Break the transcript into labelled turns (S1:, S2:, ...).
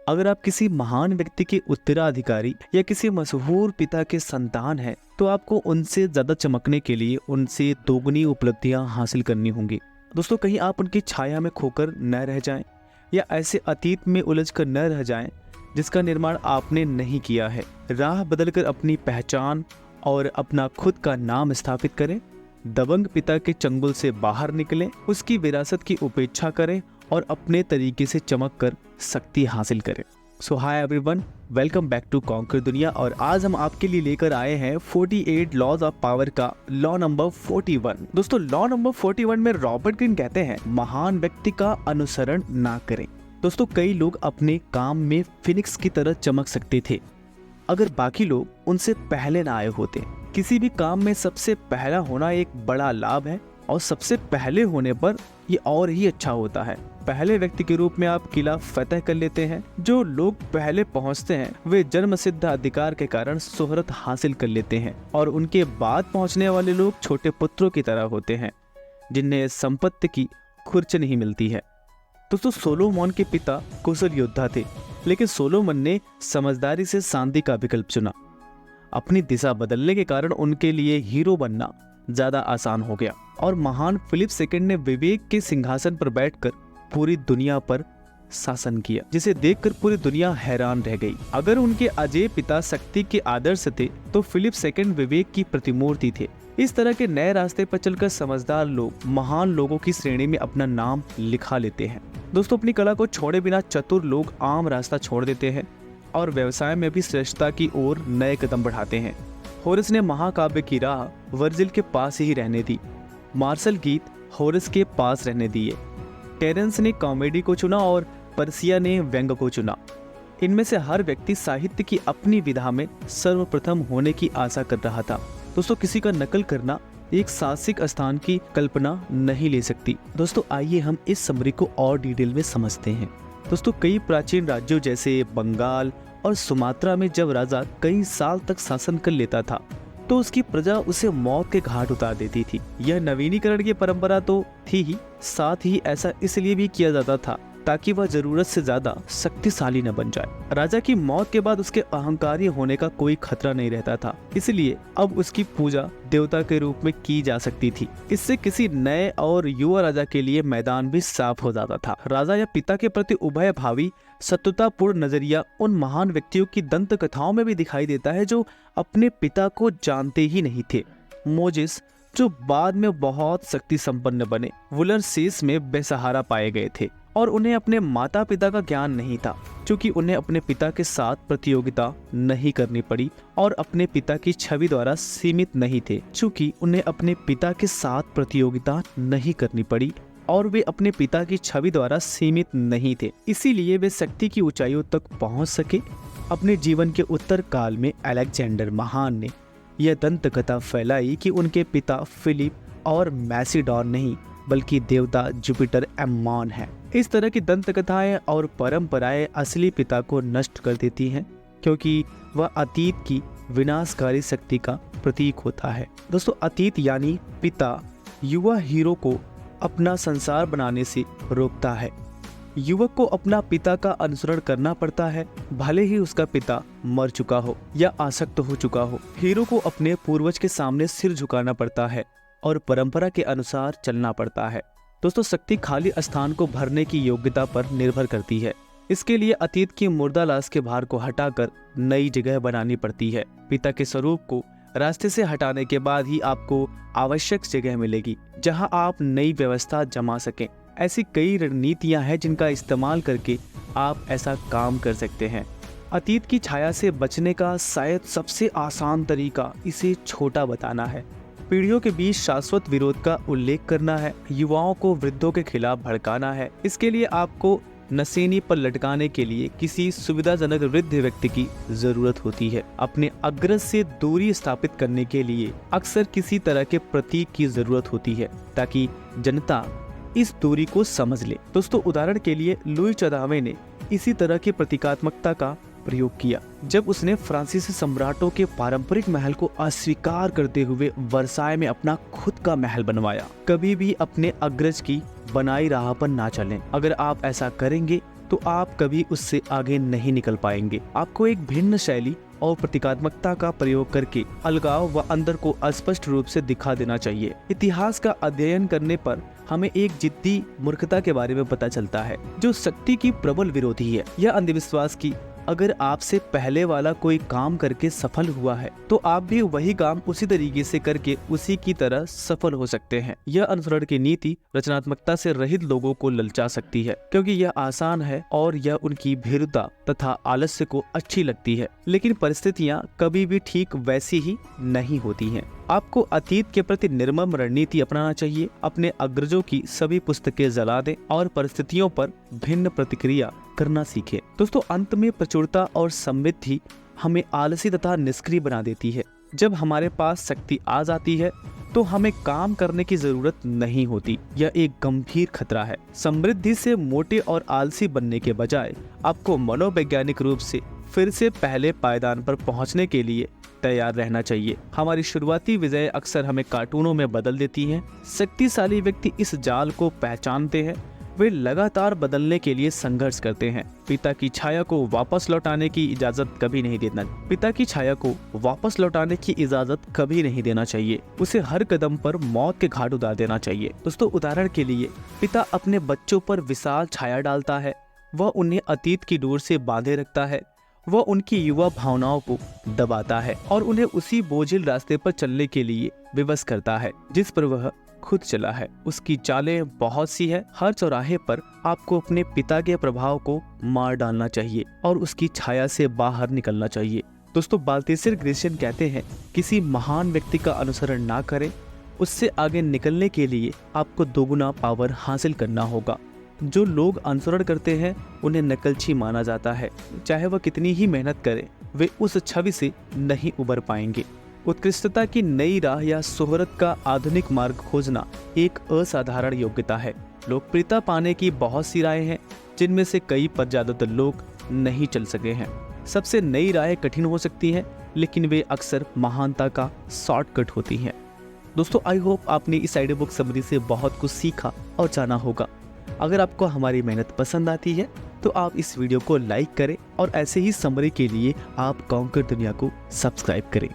S1: अगर आप किसी महान व्यक्ति के उत्तराधिकारी या किसी मशहूर पिता के संतान हैं, तो आपको उनसे ज्यादा चमकने के लिए उनसे दोगुनी उपलब्धियां हासिल करनी होंगी। दोस्तों, कहीं आप उनकी छाया में खोकर न रह जाएं या ऐसे अतीत में उलझकर न रह जाएं जिसका निर्माण आपने नहीं किया है। राह बदलकर अपनी पहचान और अपना खुद का नाम स्थापित करें। दबंग पिता के चंगुल से बाहर निकलें, उसकी विरासत की उपेक्षा करें और अपने तरीके से चमक कर शक्ति हासिल करें। So hi everyone, welcome back to Conquer Duniya. और आज हम आपके लिए लेकर आए हैं 48 लॉज ऑफ पावर का लॉ नंबर 41। दोस्तों, लॉ नंबर 41 में रॉबर्ट ग्रीन कहते हैं, महान व्यक्ति का अनुसरण ना करें। दोस्तों, कई लोग अपने काम में फिनिक्स की तरह चमक सकते थे अगर बाकी लोग उनसे पहले ना आए होते। किसी भी काम में सबसे पहला होना एक बड़ा लाभ है और सबसे पहले होने पर ये और ही अच्छा होता है। पहले व्यक्ति के रूप में आप किला फतह कर लेते हैं। जो लोग पहले पहुंचते हैं वे जन्मसिद्ध अधिकार के कारण शोहरत हासिल कर लेते हैं और उनके बाद पहुंचने वाले लोग छोटे पुत्रों की तरह होते हैं जिन्हें संपत्ति की खुर्च नहीं मिलती है। दोस्तों, सोलोमन के पिता कुशल योद्धा थे, लेकिन सोलोमन ने समझदारी से शांति का विकल्प चुना। अपनी दिशा बदलने के कारण उनके लिए हीरो बनना ज्यादा आसान हो गया और महान फिलिप सेकंड ने विवेक के सिंहासन पर बैठकर पूरी दुनिया पर शासन किया, जिसे देखकर पूरी दुनिया हैरान रह गई। अगर उनके अजय पिता शक्ति के आदर्श थे तो फिलिप सेकंड विवेक की प्रतिमूर्ति थे। इस तरह के नए रास्ते पर चलकर समझदार लोग महान लोगों की श्रेणी में अपना नाम लिखा लेते हैं। दोस्तों, अपनी कला को छोड़े बिना चतुर लोग आम रास्ता छोड़ देते हैं और व्यवसाय में भी श्रेष्ठता की ओर नए कदम बढ़ाते हैं। होरेस ने महाकाव्य की राह वर्जिल के पास ही रहने दी। मार्शल गीत होरेस के पास रहने दिए। टेरेंस ने कॉमेडी को चुना और पर्सिया ने व्यंग को चुना। इनमें से हर व्यक्ति साहित्य की अपनी विधा में सर्वप्रथम होने की आशा कर रहा था। दोस्तों, किसी का नकल करना एक साहसिक स्थान की कल्पना नहीं ले सकती। दोस्तों, आइए हम इस समरी को और डिटेल में समझते हैं। दोस्तों, कई प्राचीन राज्यों जैसे बंगाल और सुमात्रा में जब राजा कई साल तक शासन कर लेता था तो उसकी प्रजा उसे मौत के घाट उतार देती थी। यह नवीनीकरण की परंपरा तो थी ही, साथ ही ऐसा इसलिए भी किया जाता था ताकि वह जरूरत से ज्यादा शक्तिशाली न बन जाए। राजा की मौत के बाद उसके अहंकारी होने का कोई खतरा नहीं रहता था, इसलिए अब उसकी पूजा देवता के रूप में की जा सकती थी। इससे किसी नए और युवा राजा के लिए मैदान भी साफ हो जाता था। राजा या पिता के प्रति उभय भावी शत्रुतापूर्ण नजरिया उन महान व्यक्तियों की दंत कथाओं में भी दिखाई देता है जो अपने पिता को जानते ही नहीं थे। मोजेस, जो बाद में बहुत शक्ति संपन्न बने, वुलर शेष में बेसहारा पाए गए थे और उन्हें अपने माता पिता का ज्ञान नहीं था, क्योंकि उन्हें अपने पिता के साथ प्रतियोगिता नहीं करनी पड़ी और अपने पिता की छवि द्वारा सीमित नहीं थे, क्योंकि उन्हें अपने पिता के साथ प्रतियोगिता नहीं करनी पड़ी और वे अपने पिता की छवि द्वारा सीमित नहीं थे, इसीलिए वे शक्ति की ऊंचाइयों तक पहुंच सके। अपने जीवन के उत्तर काल में अलेक्जेंडर महान ने यह दंत कथा फैलाई कि उनके पिता फिलिप और मैसिडॉन नहीं बल्कि देवता जुपिटर एम्मॉन है। इस तरह की दंत कथाएं और परंपराएं असली पिता को नष्ट कर देती हैं, क्योंकि वह अतीत की विनाशकारी शक्ति का प्रतीक होता है। दोस्तों, अतीत यानी पिता युवा हीरो को अपना संसार बनाने से रोकता है। युवक को अपना पिता का अनुसरण करना पड़ता है, भले ही उसका पिता मर चुका हो या आसक्त हो चुका हो। हीरो को अपने पूर्वज के सामने सिर झुकाना पड़ता है और परंपरा के अनुसार चलना पड़ता है। दोस्तों, शक्ति खाली स्थान को भरने की योग्यता पर निर्भर करती है। इसके लिए अतीत की मुर्दा लाश के भार को हटाकर नई जगह बनानी पड़ती है। पिता के स्वरूप को रास्ते से हटाने के बाद ही आपको आवश्यक जगह मिलेगी जहां आप नई व्यवस्था जमा सकें। ऐसी कई रणनीतियां हैं जिनका इस्तेमाल करके आप ऐसा काम कर सकते हैं। अतीत की छाया से बचने का शायद सबसे आसान तरीका इसे छोटा बताना है। पीढ़ियों के बीच शाश्वत विरोध का उल्लेख करना है। युवाओं को वृद्धों के खिलाफ भड़काना है। इसके लिए आपको नसेनी पर लटकाने के लिए किसी सुविधाजनक वृद्ध व्यक्ति की जरूरत होती है। अपने अग्रज से दूरी स्थापित करने के लिए अक्सर किसी तरह के प्रतीक की जरूरत होती है ताकि जनता इस दूरी को समझ ले। दोस्तों, उदाहरण के लिए लुई 14वें ने इसी तरह की प्रतीकात्मकता का प्रयोग किया जब उसने फ्रांसीसी सम्राटों के पारंपरिक महल को अस्वीकार करते हुए वर्साय में अपना खुद का महल बनवाया। कभी भी अपने अग्रज की बनाई राह पर ना चलें। अगर आप ऐसा करेंगे तो आप कभी उससे आगे नहीं निकल पाएंगे। आपको एक भिन्न शैली और प्रतीकात्मकता का प्रयोग करके अलगाव व अंदर को स्पष्ट रूप से दिखा देना चाहिए। इतिहास का अध्ययन करने पर हमें एक जिद्दी मूर्खता के बारे में पता चलता है जो शक्ति की प्रबल विरोधी है। यह अंधविश्वास की अगर आपसे पहले वाला कोई काम करके सफल हुआ है तो आप भी वही काम उसी तरीके से करके उसी की तरह सफल हो सकते हैं। यह अनुसरण की नीति रचनात्मकता से रहित लोगों को ललचा सकती है क्योंकि यह आसान है और यह उनकी भीरुता तथा आलस्य को अच्छी लगती है, लेकिन परिस्थितियां कभी भी ठीक वैसी ही नहीं होती हैं। आपको अतीत के प्रति निर्मम रणनीति अपनाना चाहिए। अपने अग्रजों की सभी पुस्तकें जला दें और परिस्थितियों पर भिन्न प्रतिक्रिया करना सीखें। दोस्तों, अंत में प्रचुरता और समृद्धि हमें आलसी तथा निष्क्रिय बना देती है। जब हमारे पास शक्ति आ जाती है तो हमें काम करने की जरूरत नहीं होती। यह एक गंभीर खतरा है। समृद्धि से मोटे और आलसी बनने के बजाय आपको मनोवैज्ञानिक रूप से फिर से पहले पायदान पर पहुंचने के लिए तैयार रहना चाहिए। हमारी शुरुआती विजय अक्सर हमें कार्टूनों में बदल देती हैं। शक्तिशाली व्यक्ति इस जाल को पहचानते हैं। वे लगातार बदलने के लिए संघर्ष करते हैं। पिता की छाया को वापस लौटाने की इजाजत कभी नहीं देना। पिता की छाया को वापस लौटाने की इजाजत कभी नहीं देना चाहिए। उसे हर कदम पर मौत के घाट उतार देना चाहिए। दोस्तों, उदाहरण के लिए पिता अपने बच्चों पर विशाल छाया डालता है। वह उन्हें अतीत की डोर से बांधे रखता है। वह उनकी युवा भावनाओं को दबाता है और उन्हें उसी बोझिल रास्ते पर चलने के लिए विवश करता है जिस पर वह खुद चला है। उसकी चालें बहुत सी है। हर चौराहे पर आपको अपने पिता के प्रभाव को मार डालना चाहिए और उसकी छाया से बाहर निकलना चाहिए। दोस्तों, बाल्तेसर ग्रेशियन कहते हैं, किसी महान व्यक्ति का अनुसरण ना करें। उससे आगे निकलने के लिए आपको दोगुना पावर हासिल करना होगा। जो लोग अनुसरण करते हैं उन्हें नकलची माना जाता है। चाहे वह कितनी ही मेहनत करें, वे उस छवि से नहीं उबर पाएंगे। उत्कृष्टता की नई राह या शोहरत का आधुनिक मार्ग खोजना एक असाधारण योग्यता है। लोकप्रियता पाने की बहुत सी राहें हैं जिनमें से कई पर ज्यादातर लोग नहीं चल सके हैं। सबसे नई राहें कठिन हो सकती हैं, लेकिन वे अक्सर महानता का शॉर्टकट होती हैं। दोस्तों, आई होप आपने इस आइडियो बुक समरी से बहुत कुछ सीखा और जाना होगा। अगर आपको हमारी मेहनत पसंद आती है तो आप इस वीडियो को लाइक करें और ऐसे ही समरी के लिए आप कॉन्कर दुनिया को सब्सक्राइब करें।